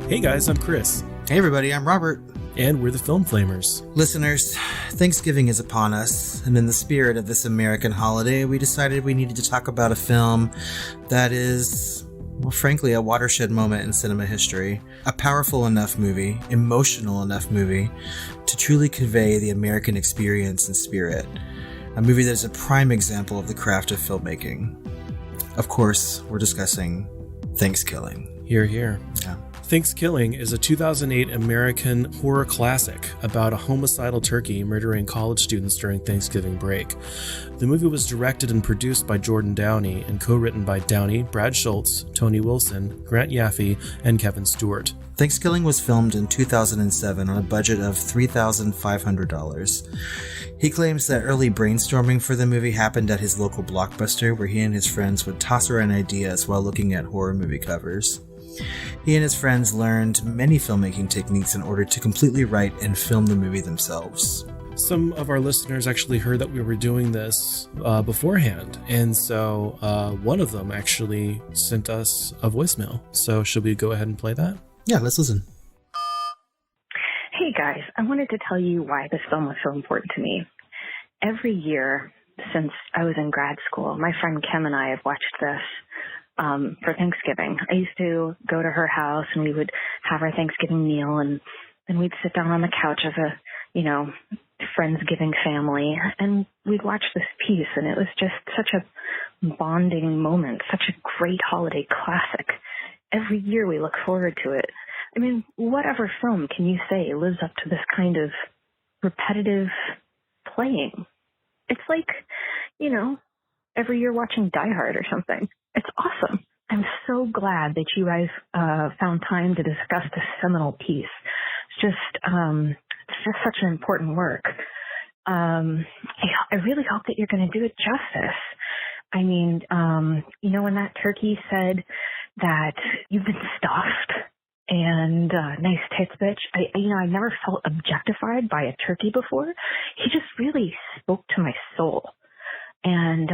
Hey guys, I'm Chris. Hey everybody, I'm Robert. And we're the Film Flamers. Listeners, Thanksgiving is upon us, and in the spirit of this American holiday, we decided we needed to talk about a film that is, well, frankly, a watershed moment in cinema history. A powerful enough movie, emotional enough movie, to truly convey the American experience and spirit. A movie that is a prime example of the craft of filmmaking. Of course, we're discussing Thanksgiving. Hear, hear. Yeah. Thanksgiving is a 2008 American horror classic about a homicidal turkey murdering college students during Thanksgiving break. The movie was directed and produced by Jordan Downey and co-written by Downey, Brad Schultz, Tony Wilson, Grant Yaffe, and Kevin Stewart. Thanksgiving was filmed in 2007 on a budget of $3,500. He claims that early brainstorming for the movie happened at his local Blockbuster, where he and his friends would toss around ideas while looking at horror movie covers. He and his friends learned many filmmaking techniques in order to completely write and film the movie themselves. Some of our listeners actually heard that we were doing this beforehand, and so one of them actually sent us a voicemail. So should we go ahead and play that? Yeah, let's listen. Hey guys, I wanted to tell you why this film was so important to me. Every year since I was in grad school, my friend Kim and I have watched this for Thanksgiving. I used to go to her house and we would have our Thanksgiving meal, and then we'd sit down on the couch as a, Friendsgiving family, and we'd watch this piece, and it was just such a bonding moment, such a great holiday classic. Every year we look forward to it. I mean, whatever film can you say lives up to this kind of repetitive playing? It's like, every year watching Die Hard or something. It's awesome. I'm so glad that you guys found time to discuss this seminal piece. It's just such an important work. I really hope that you're going to do it justice. I mean, when that turkey said that you've been stuffed and nice tits, bitch, I never felt objectified by a turkey before. He just really spoke to my soul. And,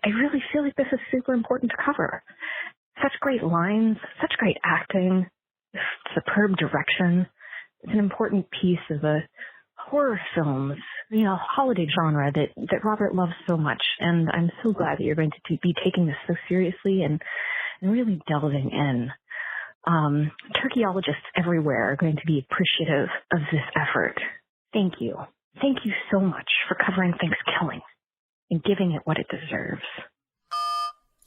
I really feel like this is super important to cover. Such great lines, such great acting, superb direction. It's an important piece of the horror films, holiday genre that Robert loves so much. And I'm so glad that you're going to be taking this so seriously and really delving in. Turkeyologists everywhere are going to be appreciative of this effort. Thank you. Thank you so much for covering Thanksgiving and giving it what it deserves.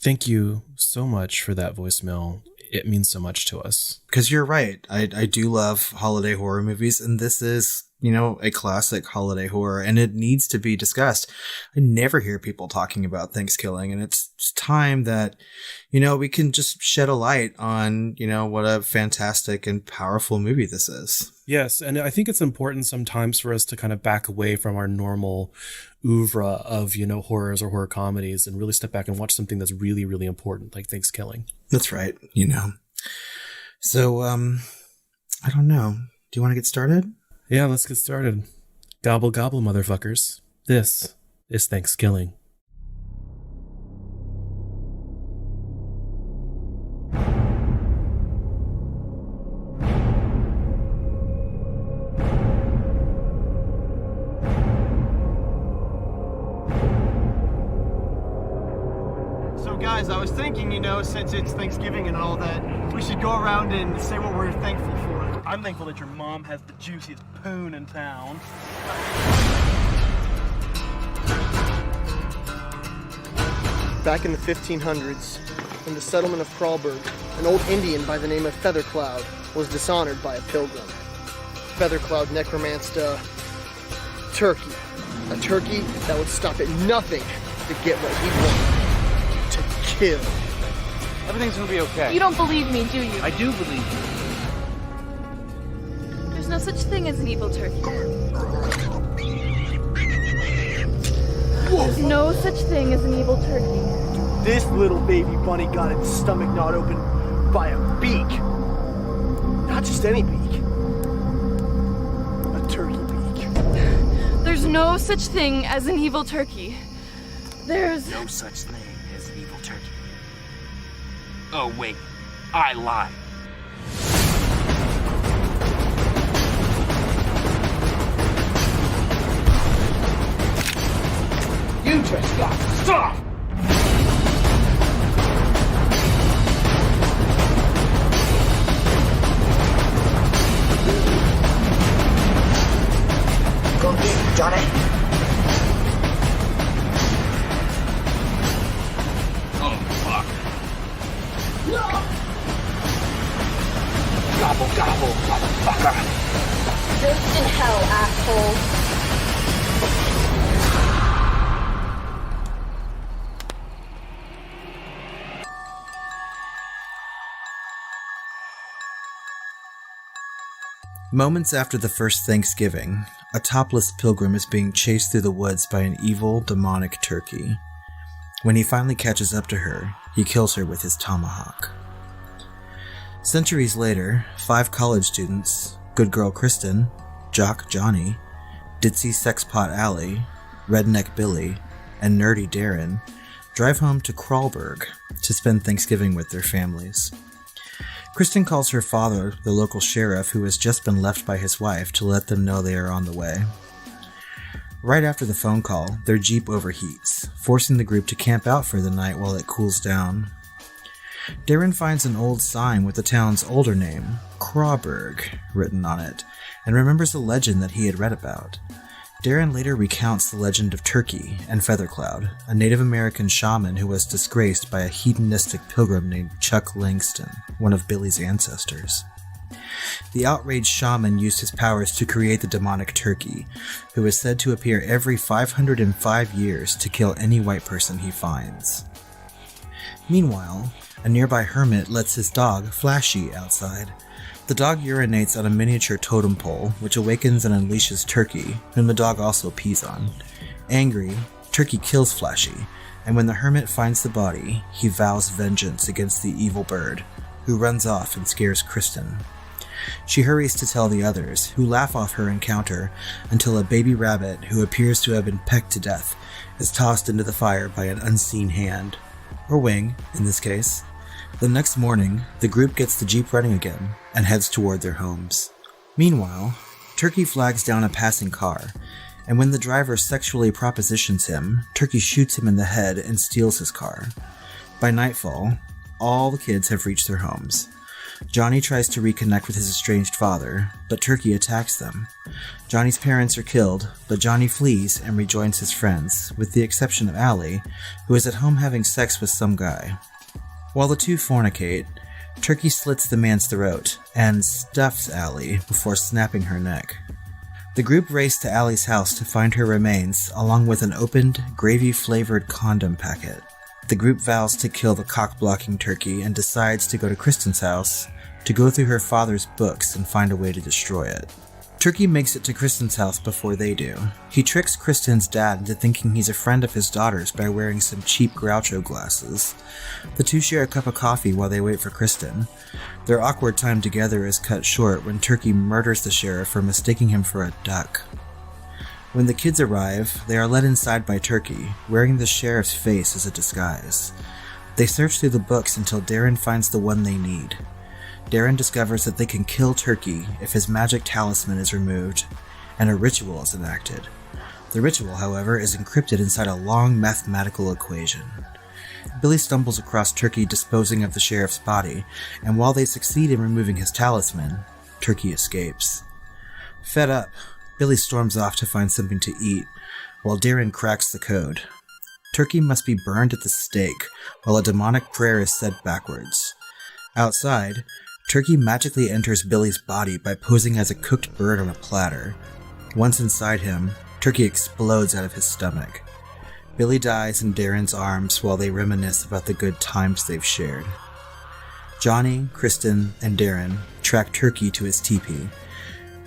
Thank you so much for that voicemail. It means so much to us. Because you're right. I do love holiday horror movies, and this is, a classic holiday horror, and it needs to be discussed. I never hear people talking about Thanksgiving, and it's time that, we can just shed a light on, what a fantastic and powerful movie this is. Yes, and I think it's important sometimes for us to kind of back away from our normal oeuvre of, horrors or horror comedies and really step back and watch something that's really, really important, like Thanksgiving. That's right, So, I don't know. Do you want to get started? Yeah, let's get started. Gobble, gobble, motherfuckers. This is Thanksgiving. So guys, I was thinking, since it's Thanksgiving and all that, we should go around and say what we're thankful for. I'm thankful that your mom has the juiciest poon in town. Back in the 1500s, in the settlement of Crawlberg, an old Indian by the name of Feathercloud was dishonored by a pilgrim. Feathercloud necromanced a turkey that would stop at nothing to get what he wanted, to kill. Everything's gonna be okay. You don't believe me, do you? I do believe you. There's no such thing as an evil turkey. There's no such thing as an evil turkey. This little baby bunny got its stomach gnawed open by a beak. Not just any beak. A turkey beak. There's no such thing as an evil turkey. There's no such thing as an evil turkey. Oh, wait. I lied. You just got to stop! Go deep, Johnny. Oh, fuck. No! Gobble, gobble, motherfucker. Ghost in hell, asshole. Moments after the first Thanksgiving, a topless pilgrim is being chased through the woods by an evil, demonic turkey. When he finally catches up to her, he kills her with his tomahawk. Centuries later, 5 college students, Good Girl Kristen, Jock Johnny, Ditzy Sexpot Allie, Redneck Billy, and Nerdy Darren, drive home to Kralberg to spend Thanksgiving with their families. Kristen calls her father, the local sheriff, who has just been left by his wife, to let them know they are on the way. Right after the phone call, their Jeep overheats, forcing the group to camp out for the night while it cools down. Darren finds an old sign with the town's older name, Kralberg, written on it, and remembers a legend that he had read about. Darren later recounts the legend of Turkey and Feathercloud, a Native American shaman who was disgraced by a hedonistic pilgrim named Chuck Langston, one of Billy's ancestors. The outraged shaman used his powers to create the demonic turkey, who is said to appear every 505 years to kill any white person he finds. Meanwhile, a nearby hermit lets his dog, Flashy, outside. The dog urinates on a miniature totem pole, which awakens and unleashes Turkey, whom the dog also pees on. Angry, Turkey kills Flashy, and when the hermit finds the body, he vows vengeance against the evil bird, who runs off and scares Kristen. She hurries to tell the others, who laugh off her encounter until a baby rabbit, who appears to have been pecked to death, is tossed into the fire by an unseen hand, or wing, in this case. The next morning, the group gets the Jeep running again and heads toward their homes. Meanwhile, Turkey flags down a passing car, and when the driver sexually propositions him, Turkey shoots him in the head and steals his car. By nightfall, all the kids have reached their homes. Johnny tries to reconnect with his estranged father, but Turkey attacks them. Johnny's parents are killed, but Johnny flees and rejoins his friends, with the exception of Allie, who is at home having sex with some guy. While the two fornicate, Turkey slits the man's throat and stuffs Allie before snapping her neck. The group race to Allie's house to find her remains, along with an opened, gravy-flavored condom packet. The group vows to kill the cock-blocking turkey and decides to go to Kristen's house to go through her father's books and find a way to destroy it. Turkey makes it to Kristen's house before they do. He tricks Kristen's dad into thinking he's a friend of his daughter's by wearing some cheap Groucho glasses. The two share a cup of coffee while they wait for Kristen. Their awkward time together is cut short when Turkey murders the sheriff for mistaking him for a duck. When the kids arrive, they are led inside by Turkey, wearing the sheriff's face as a disguise. They search through the books until Darren finds the one they need. Darren discovers that they can kill Turkey if his magic talisman is removed, and a ritual is enacted. The ritual, however, is encrypted inside a long mathematical equation. Billy stumbles across Turkey disposing of the sheriff's body, and while they succeed in removing his talisman, Turkey escapes. Fed up, Billy storms off to find something to eat, while Darren cracks the code. Turkey must be burned at the stake, while a demonic prayer is said backwards. Outside, Turkey magically enters Billy's body by posing as a cooked bird on a platter. Once inside him, Turkey explodes out of his stomach. Billy dies in Darren's arms while they reminisce about the good times they've shared. Johnny, Kristen, and Darren track Turkey to his teepee.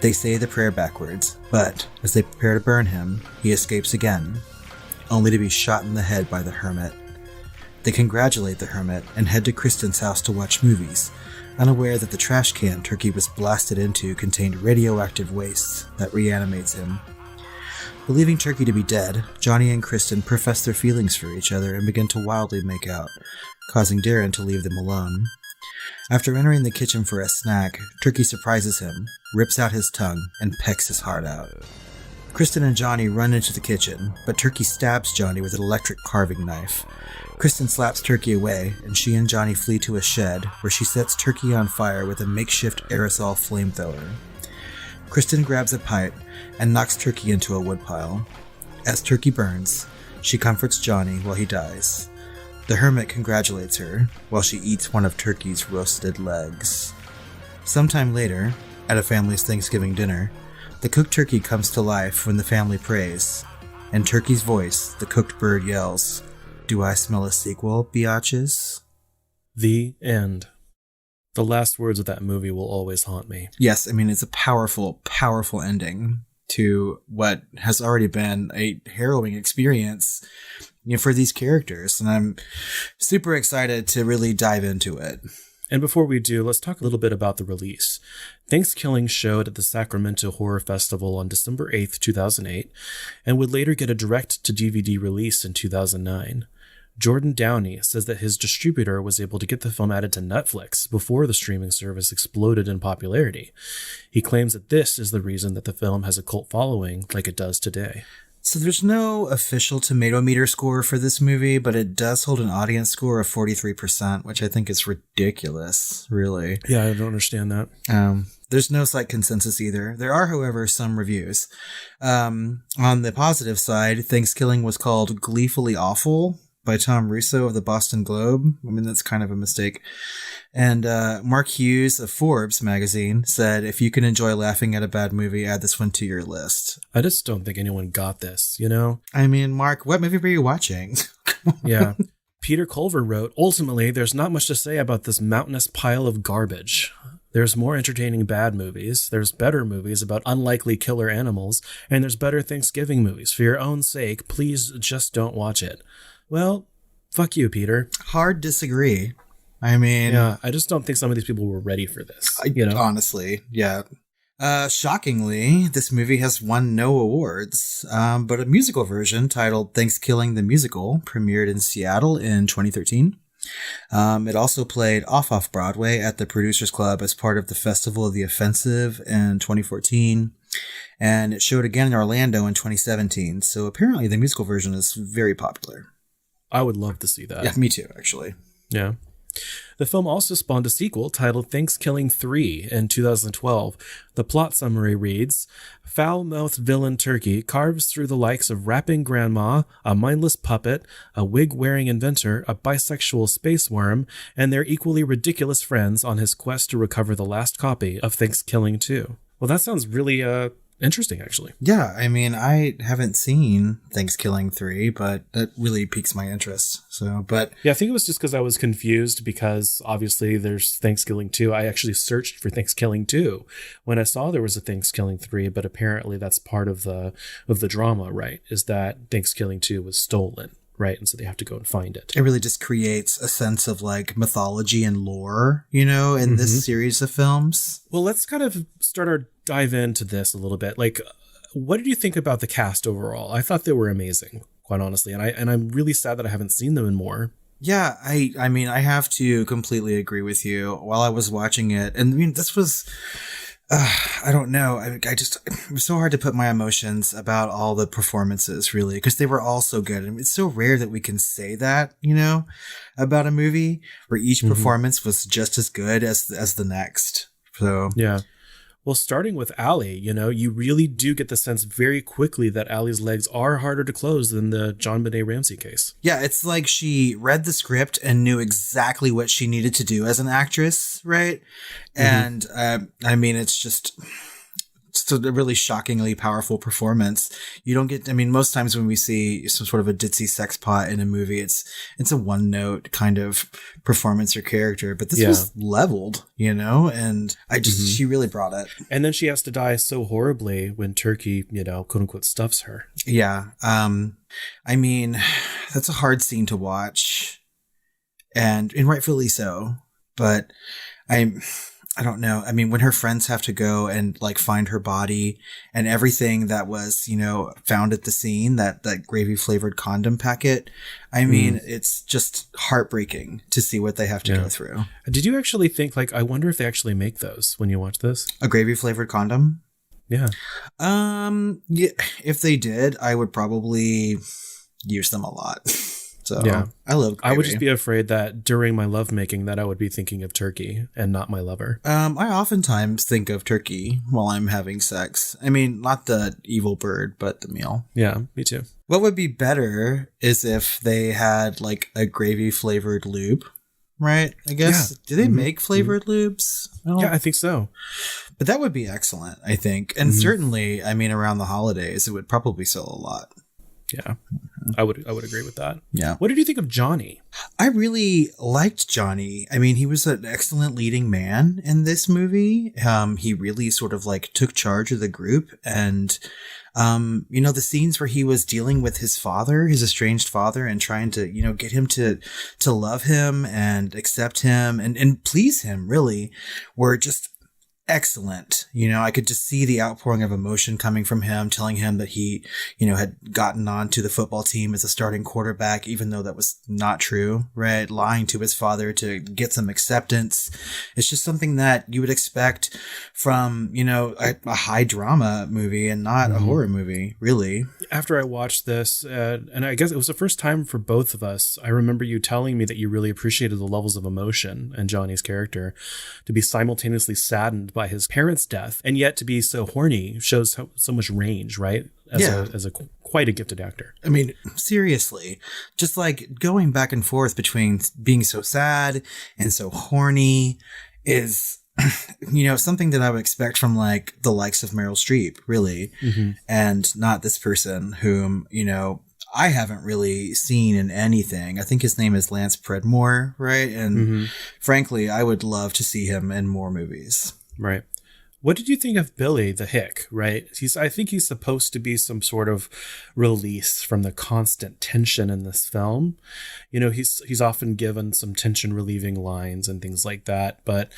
They say the prayer backwards, but as they prepare to burn him, he escapes again, only to be shot in the head by the hermit. They congratulate the hermit and head to Kristen's house to watch movies, unaware that the trash can Turkey was blasted into contained radioactive waste that reanimates him. Believing Turkey to be dead, Johnny and Kristen profess their feelings for each other and begin to wildly make out, causing Darren to leave them alone. After entering the kitchen for a snack, Turkey surprises him, rips out his tongue, and pecks his heart out. Kristen and Johnny run into the kitchen, but Turkey stabs Johnny with an electric carving knife. Kristen slaps Turkey away, and she and Johnny flee to a shed, where she sets Turkey on fire with a makeshift aerosol flamethrower. Kristen grabs a pipe and knocks Turkey into a woodpile. As Turkey burns, she comforts Johnny while he dies. The hermit congratulates her, while she eats one of Turkey's roasted legs. Sometime later, at a family's Thanksgiving dinner, the cooked turkey comes to life when the family prays. In Turkey's voice, the cooked bird yells, "Do I smell a sequel, biatches?" The end. The last words of that movie will always haunt me. Yes, I mean, it's a powerful, powerful ending to what has already been a harrowing experience, for these characters. And I'm super excited to really dive into it. And before we do, let's talk a little bit about the release. Thanksgiving showed at the Sacramento Horror Festival on December 8th, 2008, and would later get a direct-to-DVD release in 2009. Jordan Downey says that his distributor was able to get the film added to Netflix before the streaming service exploded in popularity. He claims that this is the reason that the film has a cult following like it does today. So there's no official tomato meter score for this movie, but it does hold an audience score of 43%, which I think is ridiculous, really. Yeah, I don't understand that. There's no site consensus either. There are, however, some reviews. On the positive side, Thanksgiving was called Gleefully Awful by Tom Russo of the Boston Globe. I mean, that's kind of a mistake. And Mark Hughes of Forbes magazine said, if you can enjoy laughing at a bad movie, add this one to your list. I just don't think anyone got this, I mean, Mark, what movie were you watching? Yeah. Peter Culver wrote, ultimately, there's not much to say about this mountainous pile of garbage. There's more entertaining bad movies, there's better movies about unlikely killer animals, and there's better Thanksgiving movies. For your own sake, please just don't watch it. Well, fuck you, Peter. Hard disagree. I mean... Yeah, I just don't think some of these people were ready for this, Honestly, yeah. Shockingly, this movie has won no awards, but a musical version titled Thanksgiving the Musical premiered in Seattle in 2013. It also played off Broadway at the Producers Club as part of the Festival of the Offensive in 2014. And it showed again in Orlando in 2017. So apparently the musical version is very popular. I would love to see that. Yeah, me too, actually. Yeah. The film also spawned a sequel titled Thanksgiving 3 in 2012. The plot summary reads, foul-mouthed villain Turkey carves through the likes of rapping grandma, a mindless puppet, a wig-wearing inventor, a bisexual space worm, and their equally ridiculous friends on his quest to recover the last copy of Thanksgiving 2. Well, that sounds really interesting, actually. Yeah, I mean, I haven't seen Thanksgiving 3, but that really piques my interest. Yeah, I think it was just because I was confused because obviously there's Thanksgiving 2. I actually searched for Thanksgiving 2 when I saw there was a Thanksgiving 3, but apparently that's part of the drama, right? Is that Thanksgiving 2 was stolen, right? And so they have to go and find it. It really just creates a sense of like mythology and lore, in this series of films. Well, let's kind of start our dive into this a little bit. Like, what did you think about the cast overall? I thought they were amazing, quite honestly. And I'm really sad that I haven't seen them in more. Yeah, I mean, I have to completely agree with you. While I was watching it, and I mean, this was... I don't know. It was so hard to put my emotions about all the performances, really, because they were all so good. And it's so rare that we can say that, about a movie where each performance was just as good as the next. So, yeah. Well, starting with Allie, you really do get the sense very quickly that Allie's legs are harder to close than the JonBenet Ramsey case. Yeah, it's like she read the script and knew exactly what she needed to do as an actress, right? And I mean, it's just a really shockingly powerful performance. You don't get, I mean, most times when we see some sort of a ditzy sex pot in a movie, it's a one note kind of performance or character, but this was leveled, and she really brought it. And then she has to die so horribly when Turkey, quote unquote, stuffs her. Yeah. I mean, that's a hard scene to watch and rightfully so, but I don't know. I mean, when her friends have to go and like find her body and everything that was, found at the scene, that gravy flavored condom packet. I mean, it's just heartbreaking to see what they have to go through. Did you actually think, like, I wonder if they actually make those when you watch this? A gravy flavored condom? Yeah. Yeah, if they did, I would probably use them a lot. So yeah. I love gravy. I would just be afraid that during my lovemaking that I would be thinking of turkey and not my lover. I oftentimes think of turkey while I'm having sex. I mean, not the evil bird, but the meal. Yeah, me too. What would be better is if they had like a gravy flavored lube, right? I guess. Yeah. Do they make flavored lubes? Yeah, I think so. But that would be excellent, I think. And certainly, I mean, around the holidays, it would probably sell a lot. Yeah, I would agree with that. Yeah. What did you think of Johnny? I really liked Johnny. I mean, he was an excellent leading man in this movie. He really sort of like took charge of the group. And, the scenes where he was dealing with his father, his estranged father, and trying to, get him to love him and accept him and please him, really, were just excellent. I could just see the outpouring of emotion coming from him, telling him that he, had gotten on to the football team as a starting quarterback, even though that was not true, right? Lying to his father to get some acceptance. It's just something that you would expect from, a high drama movie and not a horror movie, really. After I watched this, and I guess it was the first time for both of us, I remember you telling me that you really appreciated the levels of emotion in Johnny's character. To be simultaneously saddened by his parents' death and yet to be so horny shows so much range, right? As a quite a gifted actor. I mean, seriously, just like going back and forth between being so sad and so horny is, something that I would expect from like the likes of Meryl Streep, really, and not this person whom, I haven't really seen in anything. I think his name is Lance Predmore, right? And frankly, I would love to see him in more movies. Right. What did you think of Billy the Hick, right? I think he's supposed to be some sort of release from the constant tension in this film. He's often given some tension relieving lines and things like that, but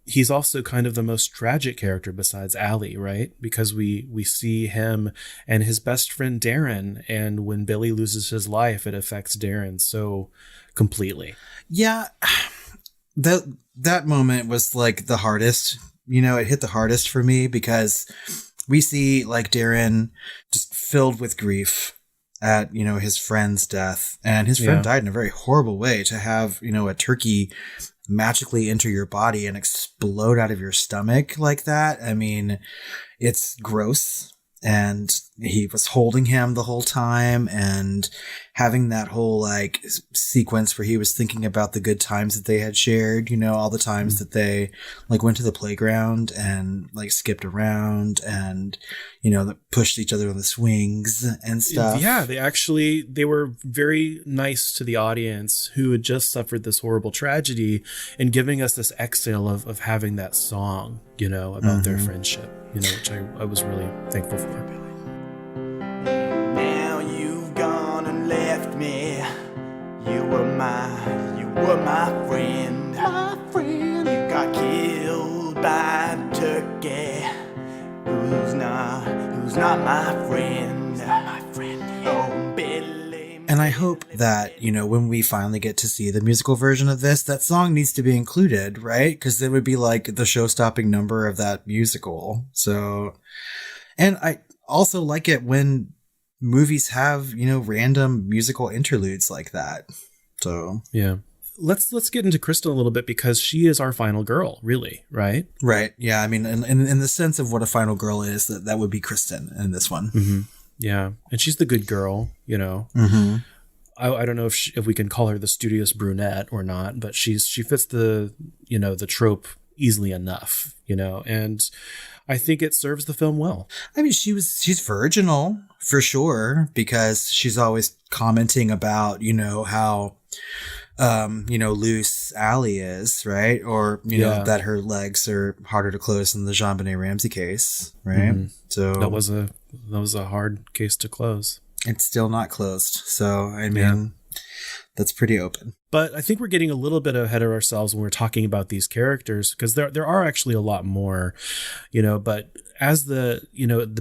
he's also kind of the most tragic character besides Allie, right? Because we see him and his best friend Darren, and when Billy loses his life, it affects Darren so completely. Yeah. That moment was like the hardest. It hit the hardest for me because we see like Darren just filled with grief at, his friend's death, and his friend died in a very horrible way. To have, a turkey magically enter your body and explode out of your stomach like that. I mean, it's gross. And he was holding him the whole time and having that whole like sequence where he was thinking about the good times that they had shared, all the times that they like went to the playground and like skipped around and, pushed each other on the swings and stuff. Yeah, they were very nice to the audience who had just suffered this horrible tragedy and giving us this exhale of having that song, about their friendship, which I was really thankful for. Now you've gone and left me. You were my friend. You got killed by a turkey. Who's not my friend. Oh, Billy. And I hope that, when we finally get to see the musical version of this, that song needs to be included, right? Because it would be like the show-stopping number of that musical. So, and I also like it when movies have, random musical interludes like that. So, yeah. Let's get into Kristen a little bit because she is our final girl, really, right? Right. Yeah. I mean, in the sense of what a final girl is, that would be Kristen in this one. Mm-hmm. Yeah. And she's the good girl, Mm-hmm. I don't know if we can call her the studious brunette or not, but she fits the trope easily enough, and I think it serves the film well. I mean, she's virginal for sure, because she's always commenting about, how, loose Allie is, right? Or, know, that her legs are harder to close than the JonBenet Ramsey case, right? Mm-hmm. So that was a hard case to close. It's still not closed. So, I mean, that's pretty open. But I think we're getting a little bit ahead of ourselves when we're talking about these characters, because there are actually a lot more, but as the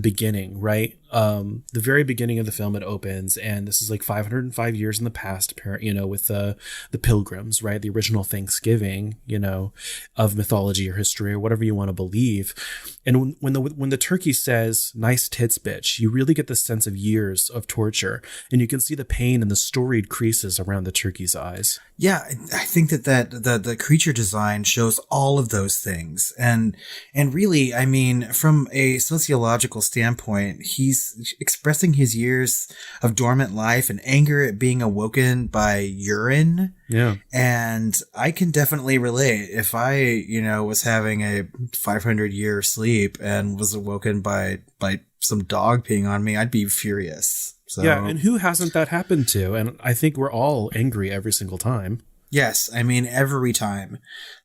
beginning, right? The very beginning of the film, it opens, and this is like 505 years in the past, with the Pilgrims, right? The original Thanksgiving, of mythology or history or whatever you want to believe. And when the turkey says "nice tits, bitch," you really get the sense of years of torture, and you can see the pain and the storied creases around the turkey's eyes. Yeah, I think that the creature design shows all of those things. And really, I mean, from a sociological standpoint, he's expressing his years of dormant life and anger at being awoken by urine. Yeah. And I can definitely relate. If I, was having a 500-year sleep and was awoken by some dog peeing on me, I'd be furious. So, yeah, and who hasn't that happened to? And I think we're all angry every single time. Yes, I mean, every time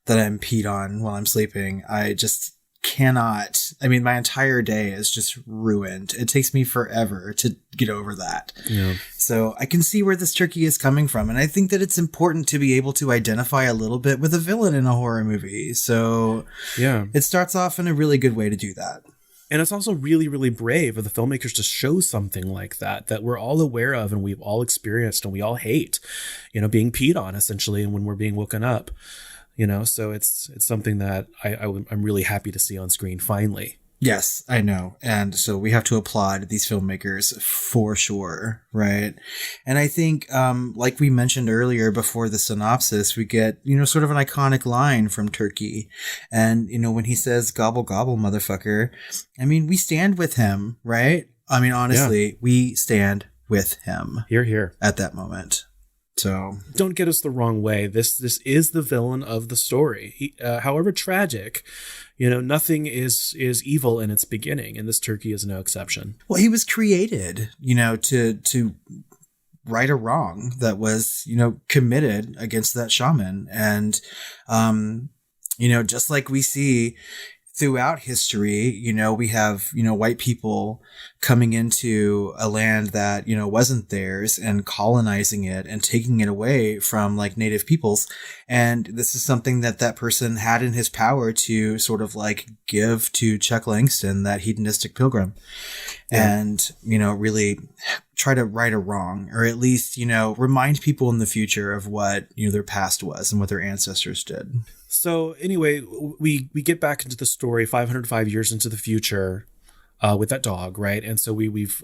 that I'm peed on while I'm sleeping, I just cannot. I mean, my entire day is just ruined. It takes me forever to get over that. Yeah. So I can see where this turkey is coming from. And I think that it's important to be able to identify a little bit with a villain in a horror movie. So yeah, it starts off in a really good way to do that. And it's also really, really brave of the filmmakers to show something like that we're all aware of and we've all experienced and we all hate, being peed on essentially, and when we're being woken up, so it's something that I'm really happy to see on screen finally. Yes, I know. And so we have to applaud these filmmakers for sure, right? And I think, like we mentioned earlier before the synopsis, we get, sort of an iconic line from Turkey. And, when he says, "Gobble, gobble, motherfucker," I mean, we stand with him, right? I mean, honestly, we stand with him. Hear, hear. At that moment. So don't get us the wrong way. This is the villain of the story. However tragic, nothing is evil in its beginning, and this turkey is no exception. Well, he was created, to right a wrong that was, committed against that shaman. And, just like we see throughout history, we have, white people coming into a land that, wasn't theirs and colonizing it and taking it away from like native peoples. And this is something that person had in his power to sort of like give to Chuck Langston, that hedonistic pilgrim, and, really try to right a wrong, or at least, remind people in the future of what, their past was and what their ancestors did. So anyway, we get back into the story 505 years into the future with that dog, right? And so we've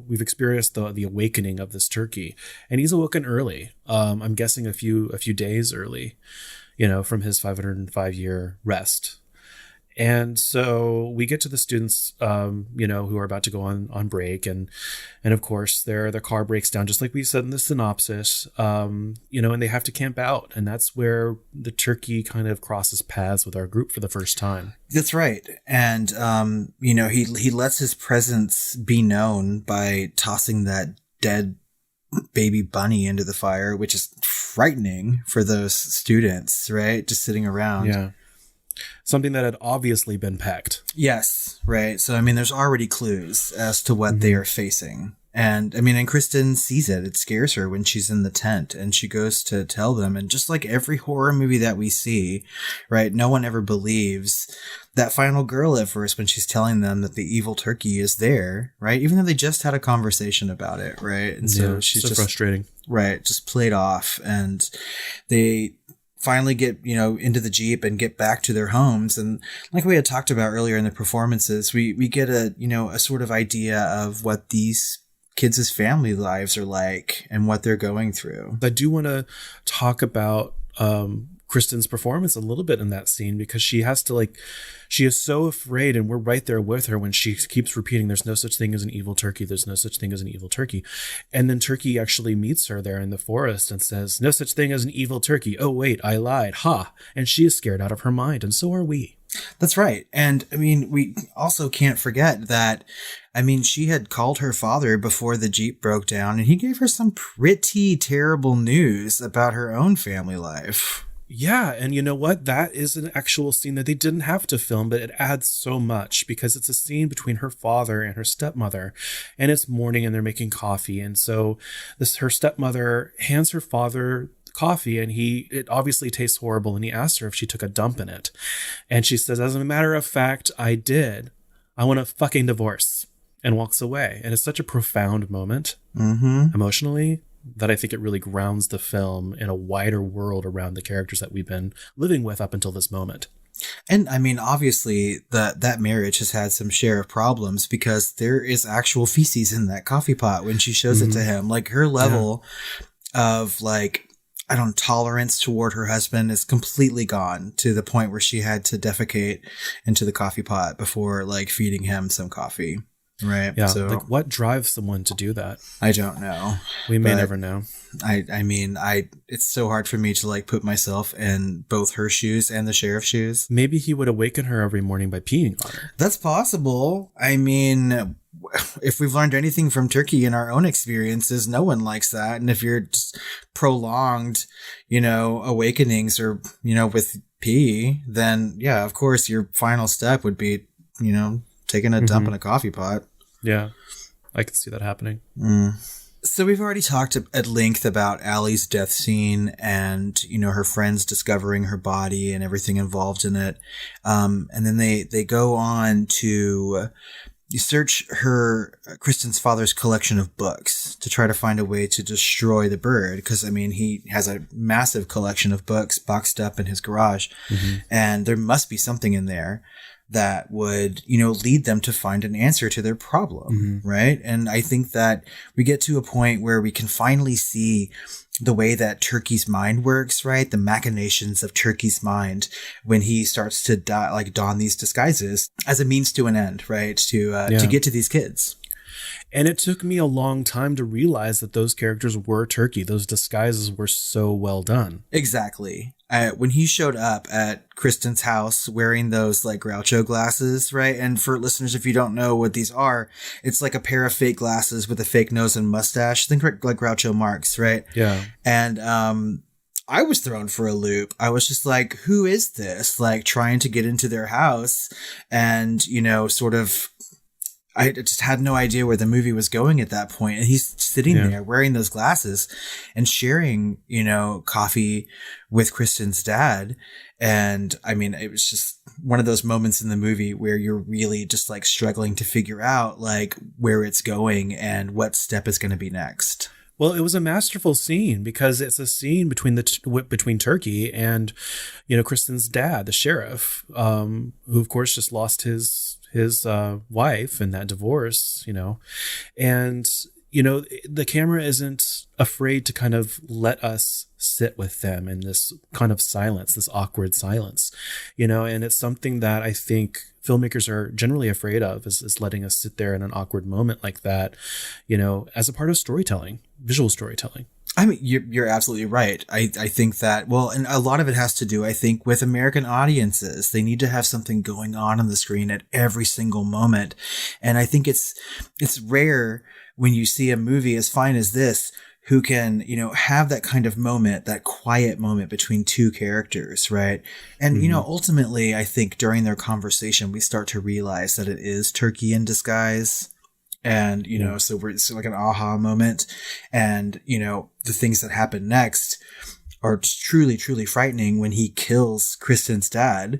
experienced the awakening of this turkey, and he's awoken early. I'm guessing a few days early, from his 505-year rest. And so we get to the students, who are about to go on break. And of course, their car breaks down, just like we said in the synopsis, and they have to camp out. And that's where the turkey kind of crosses paths with our group for the first time. That's right. And, he lets his presence be known by tossing that dead baby bunny into the fire, which is frightening for those students, right? Just sitting around. Yeah. Something that had obviously been pecked. Yes, right. So, I mean, there's already clues as to what they are facing. And, I mean, and Kristen sees it. It scares her when she's in the tent and she goes to tell them. And just like every horror movie that we see, right, no one ever believes that final girl at first when she's telling them that the evil turkey is there, right? Even though they just had a conversation about it, right? And so she's just frustrating. Right, just played off. And they finally get, into the Jeep and get back to their homes. And like we had talked about earlier in the performances, we get a sort of idea of what these kids' family lives are like and what they're going through. I do want to talk about Kristen's performance a little bit in that scene, because she is so afraid, and we're right there with her when she keeps repeating, "There's no such thing as an evil turkey. There's no such thing as an evil turkey." And then Turkey actually meets her there in the forest and says, "No such thing as an evil turkey. Oh, wait, I lied. Ha." And she is scared out of her mind. And so are we. That's right. And I mean, we also can't forget that, I mean, she had called her father before the Jeep broke down, and he gave her some pretty terrible news about her own family life. Yeah, and you know what? That is an actual scene that they didn't have to film, but it adds so much, because it's a scene between her father and her stepmother, and it's morning and they're making coffee. And so her stepmother hands her father coffee and it obviously tastes horrible, and he asks her if she took a dump in it. And she says, as a matter of fact, I did. I want a fucking divorce, and walks away. And it's such a profound moment emotionally that I think it really grounds the film in a wider world around the characters that we've been living with up until this moment. And I mean, obviously that marriage has had some share of problems because there is actual feces in that coffee pot when she shows it to him. Like her level of like, I don't know, tolerance toward her husband is completely gone to the point where she had to defecate into the coffee pot before like feeding him some coffee. Right. Yeah. So like what drives someone to do that? I don't know. We may never know. I mean, it's so hard for me to like put myself in both her shoes and the sheriff's shoes. Maybe he would awaken her every morning by peeing on her. That's possible. I mean, if we've learned anything from Turkey in our own experiences, no one likes that. And if you're just prolonged, awakenings or, with pee, then yeah, of course, your final step would be, taking a dump in a coffee pot. Yeah, I can see that happening. So we've already talked at length about Allie's death scene and, her friends discovering her body and everything involved in it. And then they go on to search Kristen's father's collection of books to try to find a way to destroy the bird. Because, I mean, he has a massive collection of books boxed up in his garage. And there must be something in there that would, lead them to find an answer to their problem, right? And I think that we get to a point where we can finally see the way that Turkey's mind works, right? The machinations of Turkey's mind when he starts to don these disguises as a means to an end, right? To get to these kids. And it took me a long time to realize that those characters were Turkey. Those disguises were so well done. Exactly. When he showed up at Kristen's house wearing those like Groucho glasses, right? And for listeners, if you don't know what these are, it's like a pair of fake glasses with a fake nose and mustache. Think like Groucho Marx, right? Yeah. And I was thrown for a loop. I was just like, who is this? Like trying to get into their house and, sort of, I just had no idea where the movie was going at that point. And he's sitting there wearing those glasses and sharing, coffee with Kristen's dad. And I mean, it was just one of those moments in the movie where you're really just like struggling to figure out like where it's going and what step is going to be next. Well, it was a masterful scene because it's a scene between Turkey and, Kristen's dad, the sheriff, who of course just lost his wife in that divorce, and, the camera isn't afraid to kind of let us sit with them in this kind of silence, this awkward silence, and it's something that I think filmmakers are generally afraid of is letting us sit there in an awkward moment like that, as a part of storytelling, visual storytelling. I mean, you're absolutely right. I think that, well, and a lot of it has to do, I think, with American audiences. They need to have something going on the screen at every single moment. And I think it's rare when you see a movie as fine as this who can, have that kind of moment, that quiet moment between two characters, right? And, ultimately, I think during their conversation, we start to realize that it is Turkey in disguise. And, so it's like an aha moment. And, the things that happen next are truly, truly frightening when he kills Kristen's dad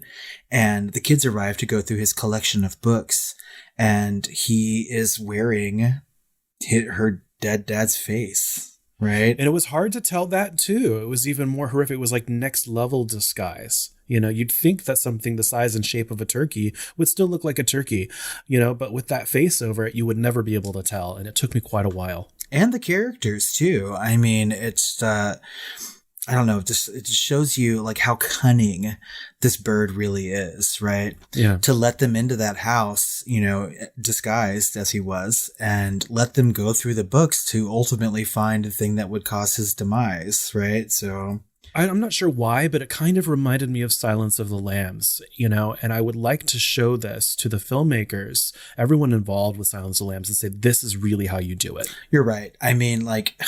and the kids arrive to go through his collection of books. And he is wearing her dead dad's face. Right. And it was hard to tell that, too. It was even more horrific. It was like next level disguise. You'd think that something the size and shape of a turkey would still look like a turkey, but with that face over it, you would never be able to tell. And it took me quite a while. And the characters, too. I mean, it's I don't know, it just shows you like how cunning this bird really is, right? Yeah. To let them into that house, disguised as he was, and let them go through the books to ultimately find the thing that would cause his demise, right? So I'm not sure why, but it kind of reminded me of Silence of the Lambs, and I would like to show this to the filmmakers, everyone involved with Silence of the Lambs, and say, this is really how you do it. You're right. I mean, like,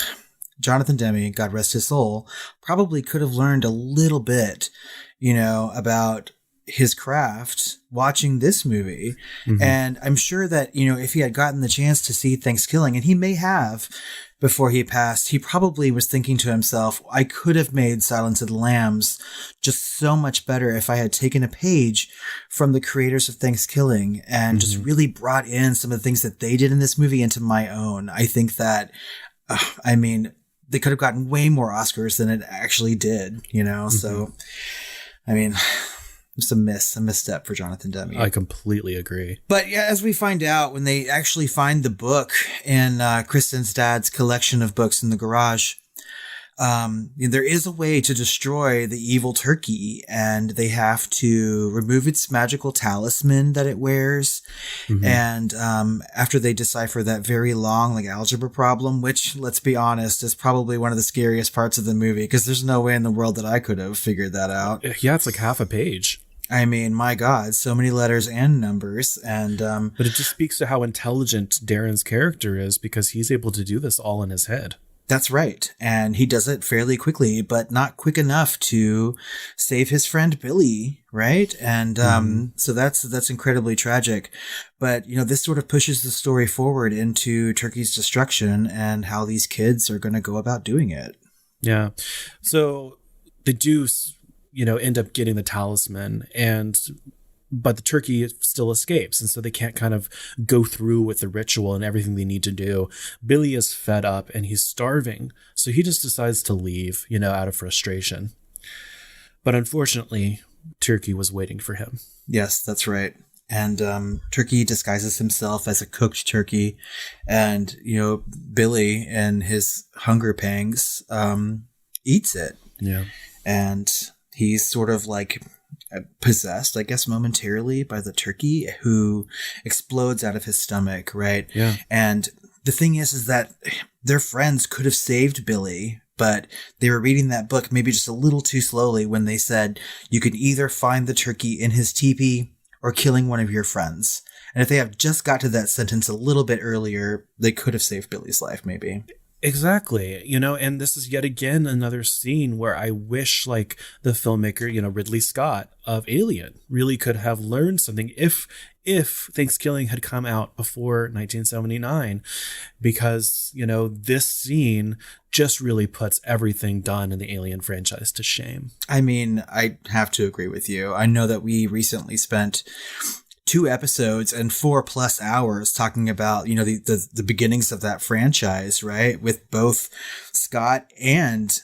Jonathan Demme, God rest his soul, probably could have learned a little bit, about his craft watching this movie. Mm-hmm. And I'm sure that, if he had gotten the chance to see Thanksgiving, and he may have, before he passed, he probably was thinking to himself, I could have made Silence of the Lambs just so much better if I had taken a page from the creators of Thanksgiving and just really brought in some of the things that they did in this movie into my own. I think that, they could have gotten way more Oscars than it actually did, you know? So, it's a misstep for Jonathan Demme. I completely agree. But yeah, as we find out, when they actually find the book in Kristen's dad's collection of books in the garage, there is a way to destroy the evil turkey, and they have to remove its magical talisman that it wears. And after they decipher that very long algebra problem, which, let's be honest, is probably one of the scariest parts of the movie, because there's no way in the world that I could have figured that out. Yeah, it's like half a page. I mean, my God, so many letters and numbers. And but it just speaks to how intelligent Darren's character is, because he's able to do this all in his head. That's right. And he does it fairly quickly, but not quick enough to save his friend Billy, right? And so that's incredibly tragic. But, this sort of pushes the story forward into Turkey's destruction and how these kids are going to go about doing it. Yeah. So they do, end up getting the talisman, but the turkey still escapes. And so they can't kind of go through with the ritual and everything they need to do. Billy is fed up and he's starving. So he just decides to leave, out of frustration. But unfortunately, Turkey was waiting for him. Yes, that's right. And Turkey disguises himself as a cooked turkey. And, Billy, in his hunger pangs, eats it. Yeah. And he's sort of possessed, I guess, momentarily by the turkey, who explodes out of his stomach, right? Yeah. And the thing is that their friends could have saved Billy, but they were reading that book maybe just a little too slowly when they said you can either find the turkey in his teepee or killing one of your friends. And if they have just got to that sentence a little bit earlier, they could have saved Billy's life, maybe. Exactly. And this is yet again another scene where I wish the filmmaker, Ridley Scott of Alien really could have learned something if Thanksgiving had come out before 1979, because, this scene just really puts everything done in the Alien franchise to shame. I mean, I have to agree with you. I know that we recently spent 2 episodes and 4+ hours talking about, the beginnings of that franchise, right? With both Scott and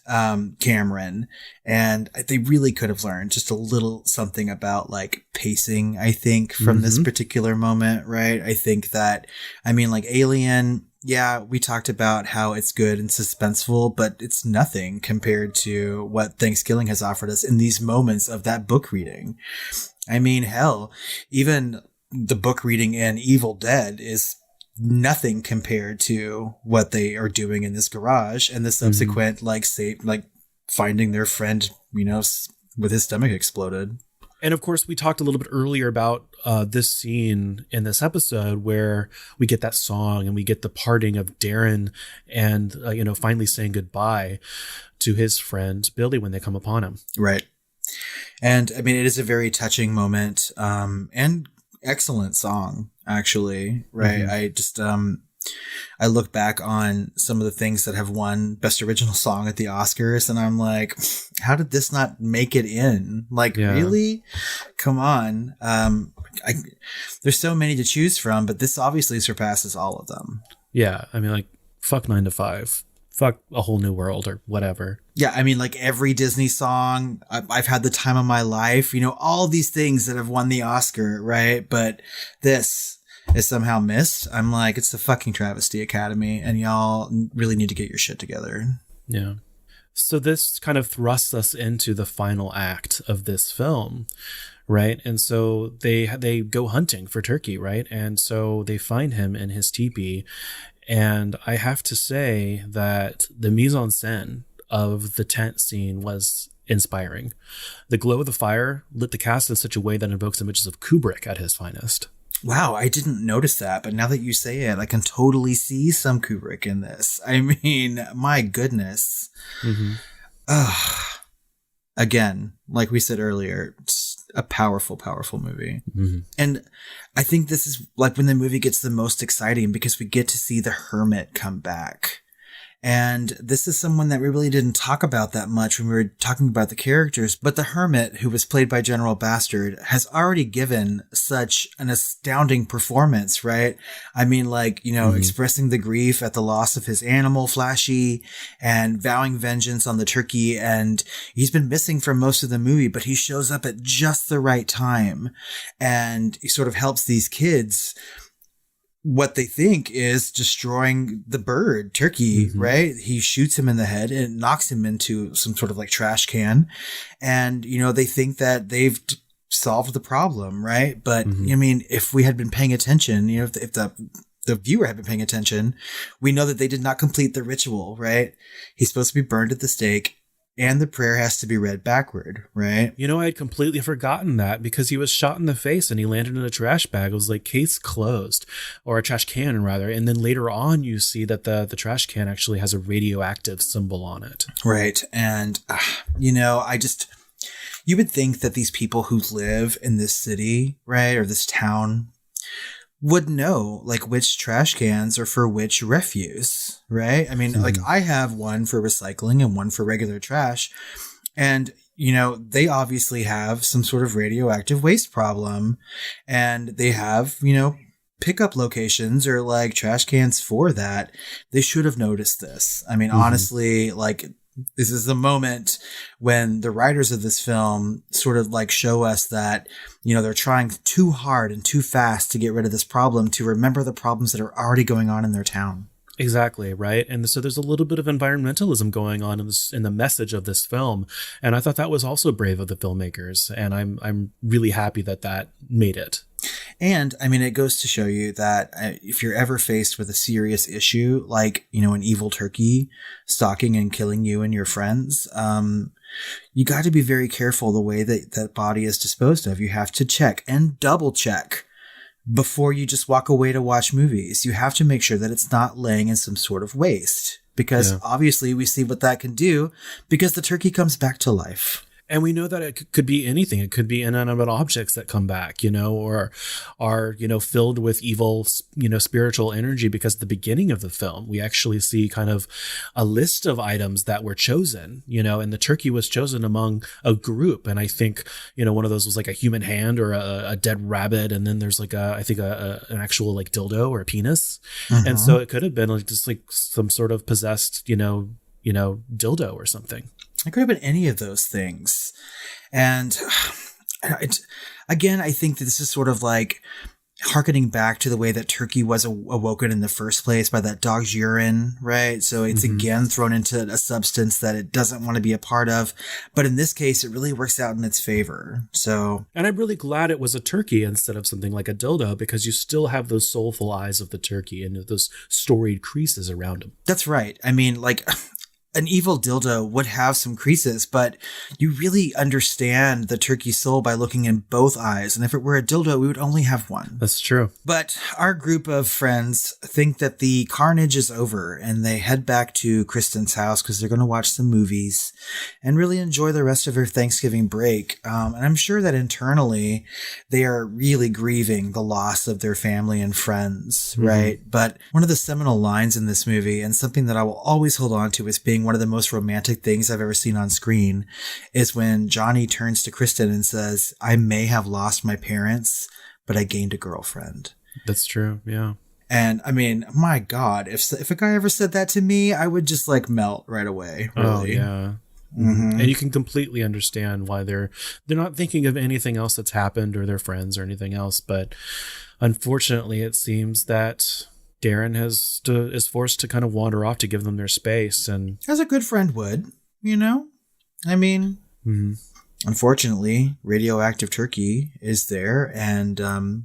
Cameron. And they really could have learned just a little something about pacing, I think, from this particular moment, right? I think that, Alien, yeah, we talked about how it's good and suspenseful, but it's nothing compared to what Thanksgiving has offered us in these moments of that book reading. I mean, hell, even the book reading in Evil Dead is nothing compared to what they are doing in this garage and the subsequent, finding their friend, with his stomach exploded. And of course, we talked a little bit earlier about this scene in this episode where we get that song and we get the parting of Darren and, finally saying goodbye to his friend Billy when they come upon him. Right. And it is a very touching moment, and excellent song, actually. Right. I just, I look back on some of the things that have won Best Original Song at the Oscars, and I'm like, how did this not make it in? Really? Come on. There's so many to choose from, but this obviously surpasses all of them. Yeah. Fuck 9 to 5. Fuck A Whole New World or whatever. Yeah, every Disney song, I've had the time of my life, all these things that have won the Oscar, right? But this is somehow missed. I'm like, it's the fucking Travesty Academy, and y'all really need to get your shit together. Yeah. So this kind of thrusts us into the final act of this film, right? And so they go hunting for Turkey, right? And so they find him in his teepee. And I have to say that the mise en scène of the tent scene was inspiring. The glow of the fire lit the cast in such a way that invokes images of Kubrick at his finest. Wow, I didn't notice that, but now that you say it, I can totally see some Kubrick in this. My goodness. Again, like we said earlier, it's a powerful, powerful movie. And I think this is when the movie gets the most exciting, because we get to see the hermit come back. And this is someone that we really didn't talk about that much when we were talking about the characters. But the hermit, who was played by General Bastard, has already given such an astounding performance, right? I mean, like, you know, expressing the grief at the loss of his animal, Flashy, and vowing vengeance on the turkey. And he's been missing for most of the movie, but he shows up at just the right time. And he sort of helps these kids what they think is destroying the bird, turkey, right? He shoots him in the head and knocks him into some sort of like trash can. And, you know, they think that they've solved the problem, right? But I mean, if we had been paying attention, you know, if the viewer had been paying attention, we know that they did not complete the ritual, right? He's supposed to be burned at the stake. And the prayer has to be read backward, right? You know, I had completely forgotten that because he was shot in the face and he landed in a trash bag. It was like case closed, or a trash can rather. And then later on, you see that the trash can actually has a radioactive symbol on it. Right. And, you know, you would think that these people who live in this city, right, or this town, would know like which trash cans are for which refuse, right? I mean, like I have one for recycling and one for regular trash. And, you know, they obviously have some sort of radioactive waste problem, and they have, you know, pickup locations or like trash cans for that. They should have noticed this. I mean, honestly, like, this is the moment when the writers of this film sort of like show us that, you know, they're trying too hard and too fast to get rid of this problem, to remember the problems that are already going on in their town. Exactly, right? And so there's a little bit of environmentalism going on in the message of this film. And I thought that was also brave of the filmmakers. And I'm really happy that made it. And I mean, it goes to show you that if you're ever faced with a serious issue, like, you know, an evil turkey stalking and killing you and your friends, you got to be very careful the way that body is disposed of. You have to check and double check before you just walk away to watch movies. You have to make sure that it's not laying in some sort of waste, because obviously we see what that can do because the turkey comes back to life. And we know that it could be anything. It could be inanimate objects that come back, you know, or are, you know, filled with evil, you know, spiritual energy. Because at the beginning of the film, we actually see kind of a list of items that were chosen, you know, and the turkey was chosen among a group. And I think, you know, one of those was like a human hand or a dead rabbit. And then there's like an actual like dildo or a penis. And so it could have been like just like some sort of possessed, you know, dildo or something. It could have been any of those things. And again, I think that this is sort of like hearkening back to the way that turkey was awoken in the first place by that dog's urine, right? So it's again thrown into a substance that it doesn't want to be a part of. But in this case, it really works out in its favor. So, and I'm really glad it was a turkey instead of something like a dildo, because you still have those soulful eyes of the turkey and those storied creases around him. That's right. I mean, like, an evil dildo would have some creases, but you really understand the turkey soul by looking in both eyes. And if it were a dildo, we would only have one. That's true. But our group of friends think that the carnage is over, and they head back to Kristen's house because they're going to watch some movies and really enjoy the rest of their Thanksgiving break. And I'm sure that internally they are really grieving the loss of their family and friends, right? But one of the seminal lines in this movie, and something that I will always hold on to as being one of the most romantic things I've ever seen on screen, is when Johnny turns to Kristen and says, "I may have lost my parents, but I gained a girlfriend." That's true. Yeah. And I mean, my God, if a guy ever said that to me, I would just like melt right away. Really. Oh, yeah. And you can completely understand why they're not thinking of anything else that's happened or their friends or anything else. But unfortunately, it seems that Darren is forced to kind of wander off to give them their space, and as a good friend would, you know. I mean, unfortunately, radioactive turkey is there and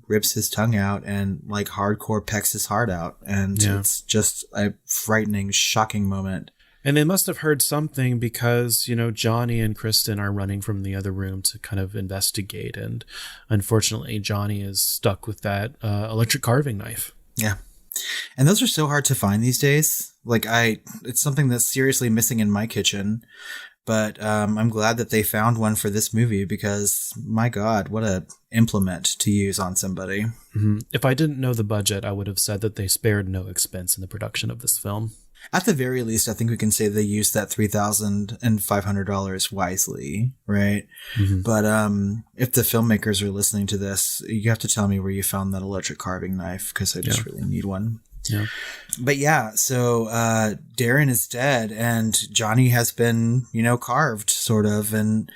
rips his tongue out and like hardcore pecks his heart out, and it's just a frightening, shocking moment. And they must have heard something, because, you know, Johnny and Kristen are running from the other room to kind of investigate, and unfortunately, Johnny is stuck with that electric carving knife. Yeah. And those are so hard to find these days. Like it's something that's seriously missing in my kitchen, but I'm glad that they found one for this movie, because my God, what a implement to use on somebody. If I didn't know the budget, I would have said that they spared no expense in the production of this film. At the very least, I think we can say they used that $3,500 wisely, right? Mm-hmm. But if the filmmakers are listening to this, you have to tell me where you found that electric carving knife, because I just really need one. Yeah. But yeah, so Darren is dead and Johnny has been, carved, sort of. And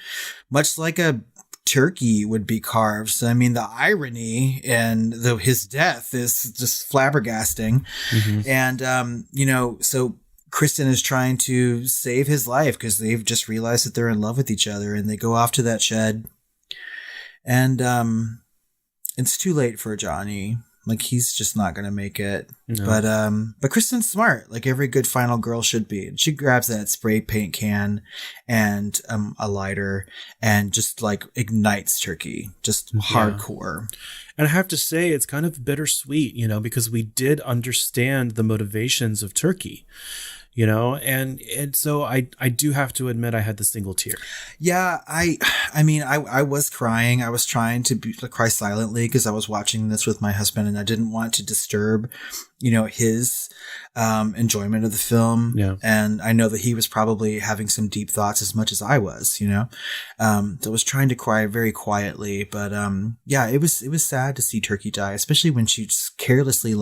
much like a turkey would be carved. So, I mean, the irony in his death is just flabbergasting. Mm-hmm. And, so Kristen is trying to save his life because they've just realized that they're in love with each other, and they go off to that shed. And it's too late for Johnny. Like, he's just not going to make it. No. But Kristen's smart, like every good final girl should be. And she grabs that spray paint can and a lighter and just like ignites Turkey, just hardcore. And I have to say, it's kind of bittersweet, because we did understand the motivations of Turkey. And so I do have to admit I had the single tear. Yeah, I mean, I was crying. I was trying to cry silently because I was watching this with my husband and I didn't want to disturb, his enjoyment of the film. Yeah. And I know that he was probably having some deep thoughts as much as I was, so I was trying to cry very quietly. But yeah, it was sad to see Turkey die, especially when she just carelessly